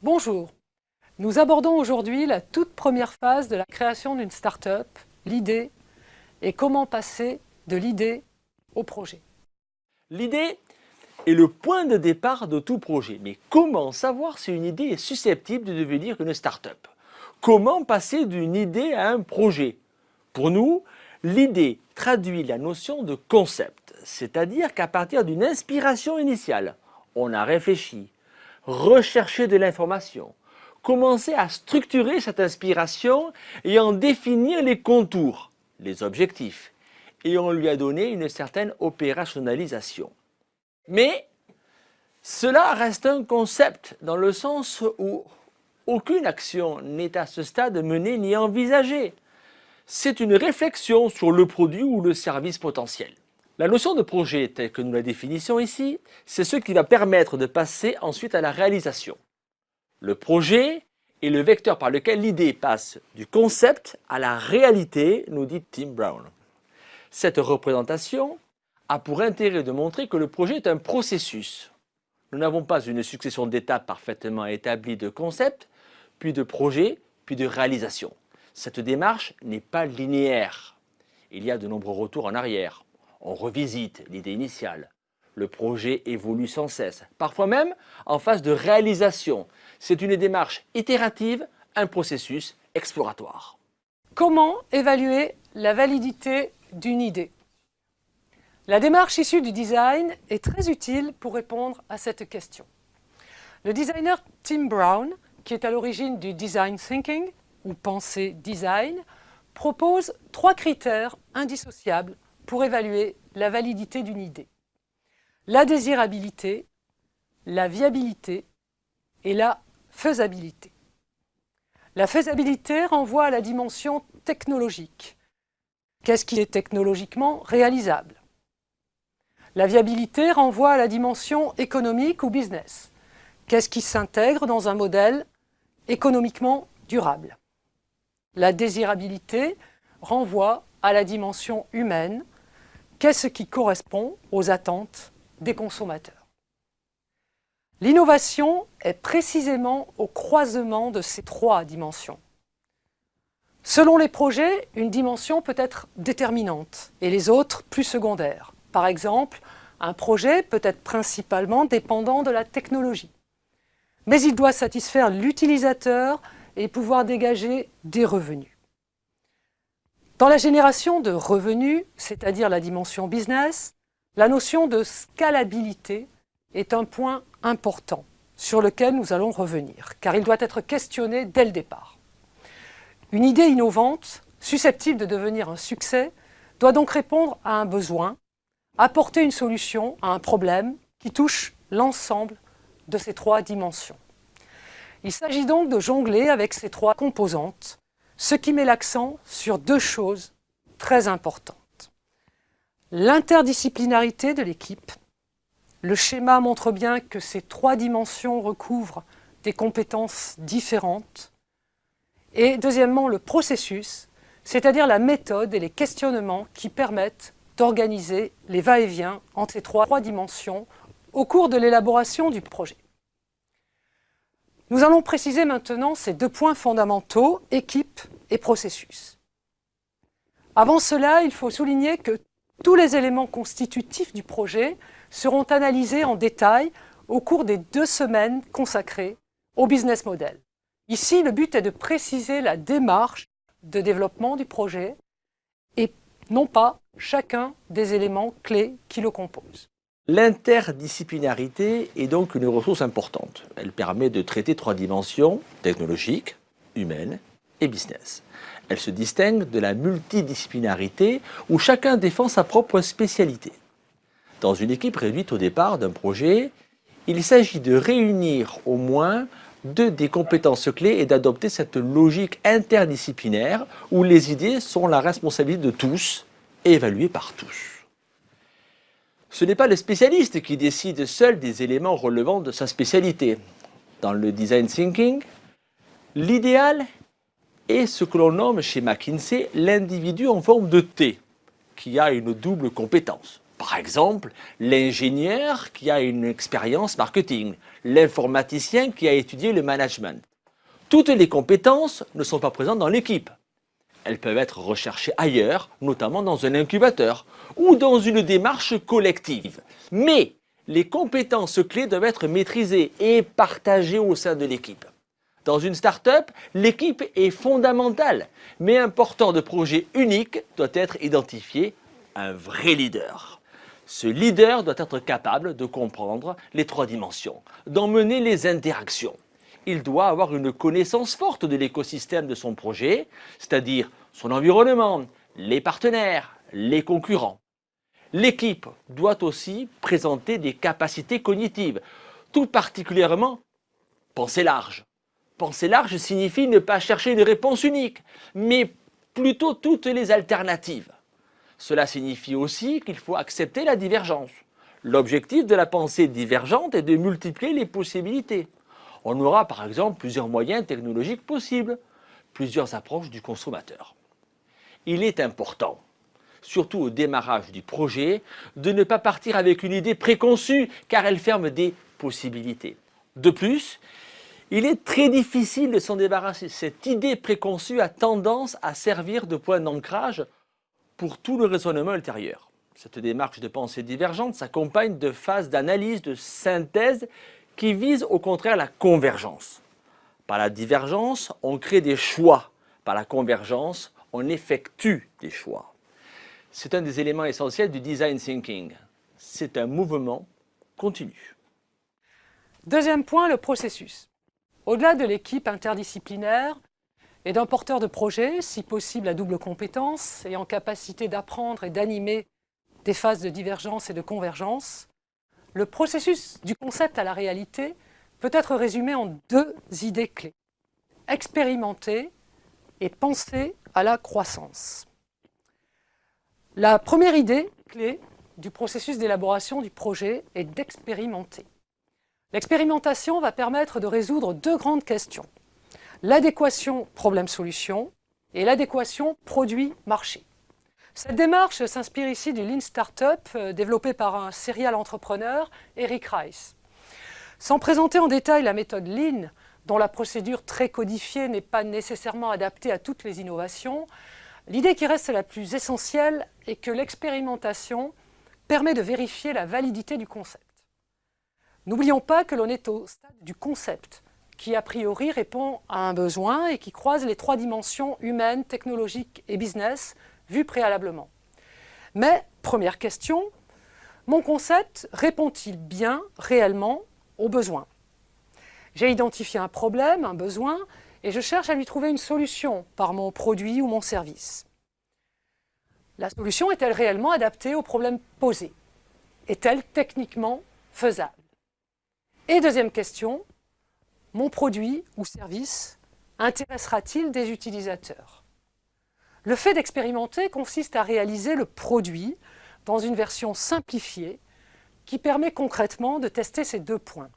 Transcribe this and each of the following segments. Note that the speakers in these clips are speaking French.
Bonjour, nous abordons aujourd'hui la toute première phase de la création d'une start-up, l'idée, et comment passer de l'idée au projet. L'idée est le point de départ de tout projet. Mais comment savoir si une idée est susceptible de devenir une start-up? Comment passer d'une idée à un projet? Pour nous, l'idée traduit la notion de concept, c'est-à-dire qu'à partir d'une inspiration initiale, on a réfléchi, recherché de l'information, commencé à structurer cette inspiration et en définir les contours, les objectifs, et on lui a donné une certaine opérationnalisation. Mais cela reste un concept dans le sens où aucune action n'est à ce stade menée ni envisagée. C'est une réflexion sur le produit ou le service potentiel. La notion de projet, telle que nous la définissons ici, c'est ce qui va permettre de passer ensuite à la réalisation. Le projet est le vecteur par lequel l'idée passe du concept à la réalité, nous dit Tim Brown. Cette représentation a pour intérêt de montrer que le projet est un processus. Nous n'avons pas une succession d'étapes parfaitement établies de concepts, puis de projets, puis de réalisation. Cette démarche n'est pas linéaire. Il y a de nombreux retours en arrière. On revisite l'idée initiale. Le projet évolue sans cesse, parfois même en phase de réalisation. C'est une démarche itérative, un processus exploratoire. Comment évaluer la validité d'une idée? La démarche issue du design est très utile pour répondre à cette question. Le designer Tim Brown, qui est à l'origine du design thinking, ou pensée design, propose 3 critères indissociables pour évaluer la validité d'une idée. La désirabilité, la viabilité et la faisabilité. La faisabilité renvoie à la dimension technologique. Qu'est-ce qui est technologiquement réalisable? La viabilité renvoie à la dimension économique ou business. Qu'est-ce qui s'intègre dans un modèle économiquement durable? La désirabilité renvoie à la dimension humaine. Qu'est-ce qui correspond aux attentes des consommateurs? L'innovation est précisément au croisement de ces 3 dimensions. Selon les projets, une dimension peut être déterminante et les autres plus secondaires. Par exemple, un projet peut être principalement dépendant de la technologie. Mais il doit satisfaire l'utilisateur et pouvoir dégager des revenus. Dans la génération de revenus, c'est-à-dire la dimension business, la notion de scalabilité est un point important sur lequel nous allons revenir, car il doit être questionné dès le départ. Une idée innovante, susceptible de devenir un succès, doit donc répondre à un besoin, apporter une solution à un problème qui touche l'ensemble de ces 3 dimensions. Il s'agit donc de jongler avec ces 3 composantes, ce qui met l'accent sur 2 choses très importantes. L'interdisciplinarité de l'équipe. Le schéma montre bien que ces 3 dimensions recouvrent des compétences différentes. Et deuxièmement, le processus, c'est-à-dire la méthode et les questionnements qui permettent d'organiser les va-et-vient entre ces 3 dimensions au cours de l'élaboration du projet. Nous allons préciser maintenant ces 2 points fondamentaux, équipe et processus. Avant cela, il faut souligner que tous les éléments constitutifs du projet seront analysés en détail au cours des 2 semaines consacrées au business model. Ici, le but est de préciser la démarche de développement du projet et non pas chacun des éléments clés qui le composent. L'interdisciplinarité est donc une ressource importante. Elle permet de traiter 3 dimensions, technologiques, humaines et business. Elle se distingue de la multidisciplinarité où chacun défend sa propre spécialité. Dans une équipe réduite au départ d'un projet, il s'agit de réunir au moins 2 des compétences clés et d'adopter cette logique interdisciplinaire où les idées sont la responsabilité de tous et évaluées par tous. Ce n'est pas le spécialiste qui décide seul des éléments relevant de sa spécialité. Dans le design thinking, l'idéal est ce que l'on nomme chez McKinsey l'individu en forme de T, qui a une double compétence. Par exemple, l'ingénieur qui a une expérience marketing, l'informaticien qui a étudié le management. Toutes les compétences ne sont pas présentes dans l'équipe. Elles peuvent être recherchées ailleurs, notamment dans un incubateur ou dans une démarche collective. Mais les compétences clés doivent être maîtrisées et partagées au sein de l'équipe. Dans une start-up, l'équipe est fondamentale, mais un porteur de projet unique doit être identifié, un vrai leader. Ce leader doit être capable de comprendre les 3 dimensions, d'emmener les interactions. Il doit avoir une connaissance forte de l'écosystème de son projet, c'est-à-dire son environnement, les partenaires, les concurrents. L'équipe doit aussi présenter des capacités cognitives, tout particulièrement penser large. Penser large signifie ne pas chercher une réponse unique, mais plutôt toutes les alternatives. Cela signifie aussi qu'il faut accepter la divergence. L'objectif de la pensée divergente est de multiplier les possibilités. On aura par exemple plusieurs moyens technologiques possibles, plusieurs approches du consommateur. Il est important, surtout au démarrage du projet, de ne pas partir avec une idée préconçue car elle ferme des possibilités. De plus, il est très difficile de s'en débarrasser. Cette idée préconçue a tendance à servir de point d'ancrage pour tout le raisonnement ultérieur. Cette démarche de pensée divergente s'accompagne de phases d'analyse, de synthèse qui visent au contraire la convergence. Par la divergence, on crée des choix. Par la convergence, on effectue des choix. C'est un des éléments essentiels du design thinking. C'est un mouvement continu. Deuxième point, le processus. Au-delà de l'équipe interdisciplinaire et d'un porteur de projet, si possible à double compétence et en capacité d'apprendre et d'animer des phases de divergence et de convergence, le processus du concept à la réalité peut être résumé en 2 idées clés. Expérimenter et penser à la croissance. La première idée clé du processus d'élaboration du projet est d'expérimenter. L'expérimentation va permettre de résoudre 2 grandes questions. L'adéquation problème-solution et l'adéquation produit-marché. Cette démarche s'inspire ici du Lean Startup développé par un serial entrepreneur, Eric Rice. Sans présenter en détail la méthode Lean, dont la procédure très codifiée n'est pas nécessairement adaptée à toutes les innovations, l'idée qui reste la plus essentielle est que l'expérimentation permet de vérifier la validité du concept. N'oublions pas que l'on est au stade du concept, qui a priori répond à un besoin et qui croise les 3 dimensions humaines, technologiques et business vues préalablement. Mais, première question, mon concept répond-il bien, réellement, aux besoins ? J'ai identifié un problème, un besoin, et je cherche à lui trouver une solution par mon produit ou mon service. La solution est-elle réellement adaptée au problème posé ? Est-elle techniquement faisable ? Et deuxième question, mon produit ou service intéressera-t-il des utilisateurs ? Le fait d'expérimenter consiste à réaliser le produit dans une version simplifiée qui permet concrètement de tester ces 2 points.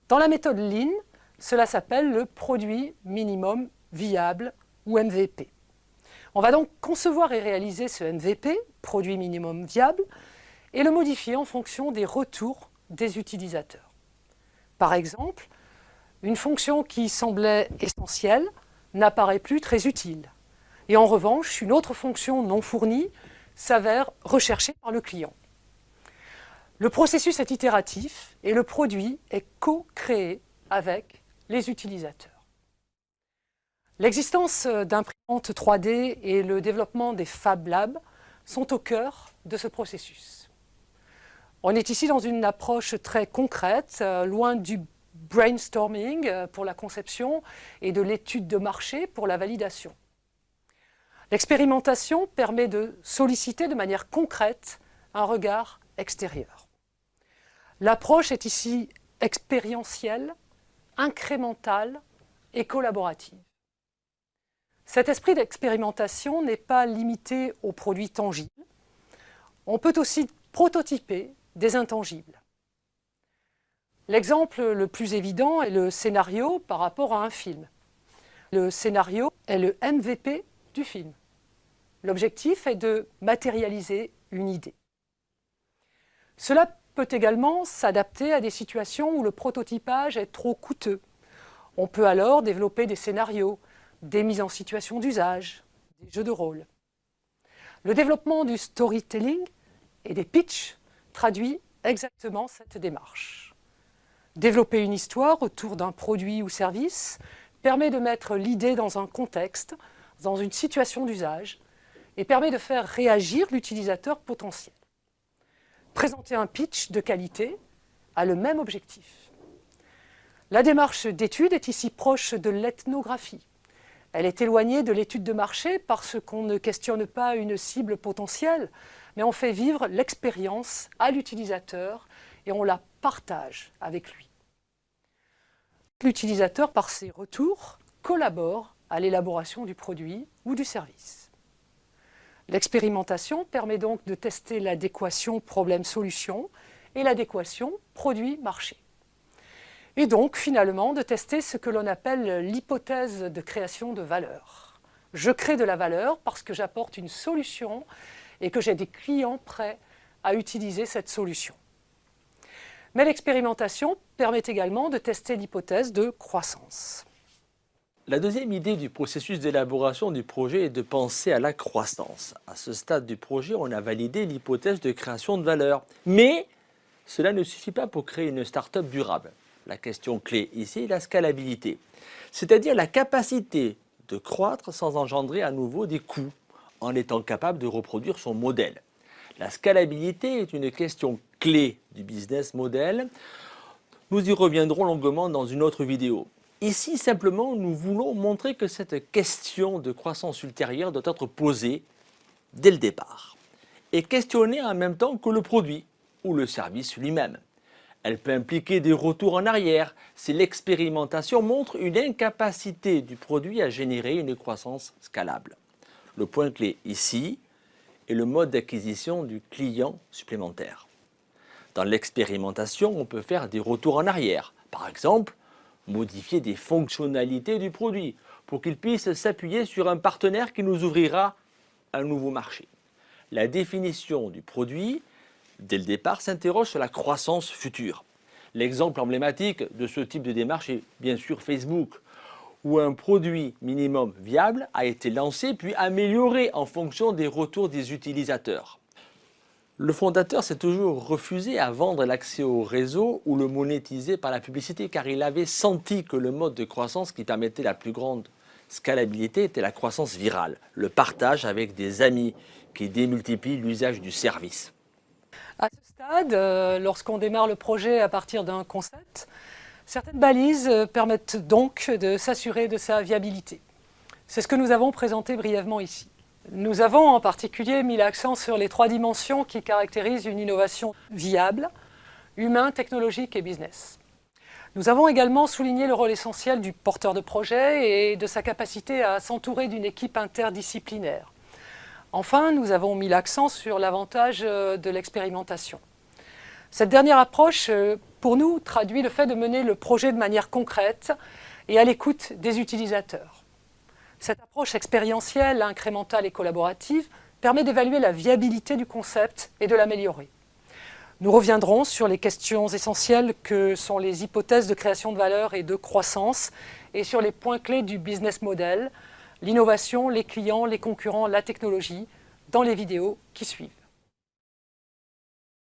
Dans la méthode Lean, cela s'appelle le produit minimum viable ou MVP. On va donc concevoir et réaliser ce MVP, produit minimum viable, et le modifier en fonction des retours des utilisateurs. Par exemple, une fonction qui semblait essentielle n'apparaît plus très utile. Et en revanche, une autre fonction non fournie s'avère recherchée par le client. Le processus est itératif et le produit est co-créé avec les utilisateurs. L'existence d'imprimantes 3D et le développement des Fab Labs sont au cœur de ce processus. On est ici dans une approche très concrète, loin du brainstorming pour la conception et de l'étude de marché pour la validation. L'expérimentation permet de solliciter de manière concrète un regard extérieur. L'approche est ici expérientielle, incrémentale et collaborative. Cet esprit d'expérimentation n'est pas limité aux produits tangibles. On peut aussi prototyper des intangibles. L'exemple le plus évident est le scénario par rapport à un film. Le scénario est le MVP du film. L'objectif est de matérialiser une idée. Cela peut également s'adapter à des situations où le prototypage est trop coûteux. On peut alors développer des scénarios, des mises en situation d'usage, des jeux de rôle. Le développement du storytelling et des pitchs traduit exactement cette démarche. Développer une histoire autour d'un produit ou service permet de mettre l'idée dans un contexte, dans une situation d'usage, et permet de faire réagir l'utilisateur potentiel. Présenter un pitch de qualité a le même objectif. La démarche d'étude est ici proche de l'ethnographie. Elle est éloignée de l'étude de marché parce qu'on ne questionne pas une cible potentielle, mais on fait vivre l'expérience à l'utilisateur et on la partage avec lui. L'utilisateur, par ses retours, collabore à l'élaboration du produit ou du service. L'expérimentation permet donc de tester l'adéquation problème-solution et l'adéquation produit-marché. Et donc, finalement, de tester ce que l'on appelle l'hypothèse de création de valeur. Je crée de la valeur parce que j'apporte une solution et que j'ai des clients prêts à utiliser cette solution. Mais l'expérimentation permet également de tester l'hypothèse de croissance. La deuxième idée du processus d'élaboration du projet est de penser à la croissance. À ce stade du projet, on a validé l'hypothèse de création de valeur. Mais cela ne suffit pas pour créer une start-up durable. La question clé ici est la scalabilité, c'est-à-dire la capacité de croître sans engendrer à nouveau des coûts, en étant capable de reproduire son modèle. La scalabilité est une question clé du business model. Nous y reviendrons longuement dans une autre vidéo. Ici, simplement, nous voulons montrer que cette question de croissance ultérieure doit être posée dès le départ et questionnée en même temps que le produit ou le service lui-même. Elle peut impliquer des retours en arrière si l'expérimentation montre une incapacité du produit à générer une croissance scalable. Le point clé ici est le mode d'acquisition du client supplémentaire. Dans l'expérimentation, on peut faire des retours en arrière. Par exemple, modifier des fonctionnalités du produit pour qu'il puisse s'appuyer sur un partenaire qui nous ouvrira un nouveau marché. La définition du produit, dès le départ, s'interroge sur la croissance future. L'exemple emblématique de ce type de démarche est bien sûr Facebook, où un produit minimum viable a été lancé puis amélioré en fonction des retours des utilisateurs. Le fondateur s'est toujours refusé à vendre l'accès au réseau ou le monétiser par la publicité car il avait senti que le mode de croissance qui permettait la plus grande scalabilité était la croissance virale, le partage avec des amis qui démultiplie l'usage du service. À ce stade, lorsqu'on démarre le projet à partir d'un concept, certaines balises permettent donc de s'assurer de sa viabilité. C'est ce que nous avons présenté brièvement ici. Nous avons en particulier mis l'accent sur les 3 dimensions qui caractérisent une innovation viable, humain, technologique et business. Nous avons également souligné le rôle essentiel du porteur de projet et de sa capacité à s'entourer d'une équipe interdisciplinaire. Enfin, nous avons mis l'accent sur l'avantage de l'expérimentation. Cette dernière approche, pour nous, traduit le fait de mener le projet de manière concrète et à l'écoute des utilisateurs. Cette approche expérientielle, incrémentale et collaborative permet d'évaluer la viabilité du concept et de l'améliorer. Nous reviendrons sur les questions essentielles que sont les hypothèses de création de valeur et de croissance et sur les points clés du business model, l'innovation, les clients, les concurrents, la technologie, dans les vidéos qui suivent.